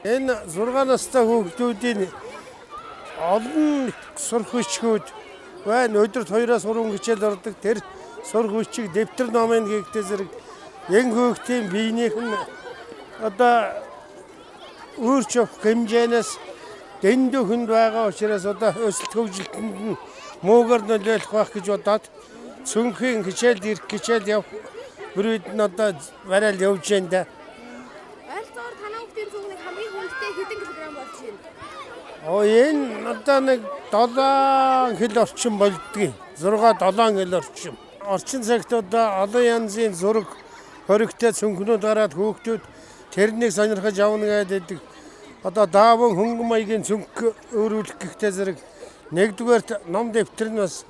Энэ 6 настай хүүхдүүдийн олон сурах хүчгүүд байна. Өдөрт 2-3 хичээл ордог. Тэр сурах хүчийг дэвтэр номын хийхдээ зэрэг энэ хүүхдийн биенийх нь одоо өөрч явах хэмжээнээс дэндүү хүнд байгаа учраас одоо өсөлт хөгжилтөнд нь муугар нөлөөлөх байх гэж бодоод цүнхийн хичээлд ирэх хичээл явах бүрүүд нь одоо барайл явж байна да. Ойролцоогоор танай хүүхдийн цүнхний хамгийн хүндтэй хэдэн килограмм болж байна? Энэ одоо нэг 7 кг орчим болдгийг. 6-7 кг орчим. Орчин цагт одоо олон янзын зураг хоригтой цүнхнүүд гараад хүүхдүүд тэрнийг сонирхож явна гэдэг. Одоо даавн хөнгөн маягийн цүнх өөрүүлэх гэхдээ зэрэг нэгдүгээрт ном дэвтэр нь бас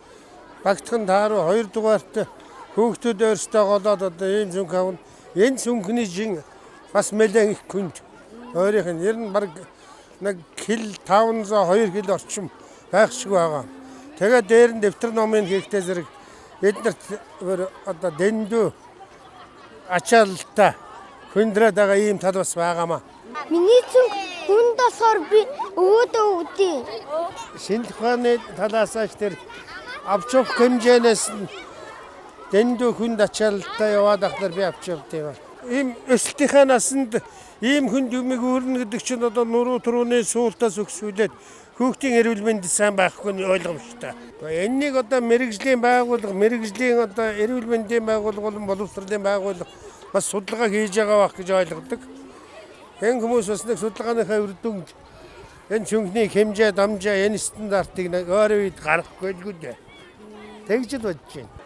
багтхан тааруу, хоёрдугаарт хүүхдүүд өөрсдөө голоод одоо ийм цүнх авна. Энэ цүнхний жин бас нэлээд их хүнд. Өөрийнх нь ер нь баг нэг кил 500 2 кг орчим байх шиг байгаа. Тэгээд дээр нь дэвтэр номын хийхдээ зэрэг эднэрт одоо дэндүү ачаалтаа хүндрээд байгаа ийм тал бас байгаамаа. Миний цүнх хүнд осоор би өөдөө өгдөө. Шинэ ухааны талаас нь тэр авч явах хэмжээнээс нь дэндүү хүнд ачаалтаа яваад ахлаар би авч явдээ. Ийм өсөлтийнхээ насанд ийм хүнд юмыг өөрнө гэдэг чинь одоо нуруу түрүүний суултаас өксүүлээд хүүхдийн эрүүл мэнд сайн байхгүй нь ойлгомжтой. Энэнийг одоо мэрэгжлийн байгууллага, мэрэгжлийн одоо эрүүл мэндийн байгууллага, боловсролын байгууллага бас судалгаа хийж байгаа байх гэж ойлгодог. Энэ хүмүүс бас нэг судалгааныхаа үр дүнд энэ цүнхний хэмжээ, дамжаа, энэ стандартыг нэг өөр үед гаргахгүй л дээ. Тэгж л бодож байна.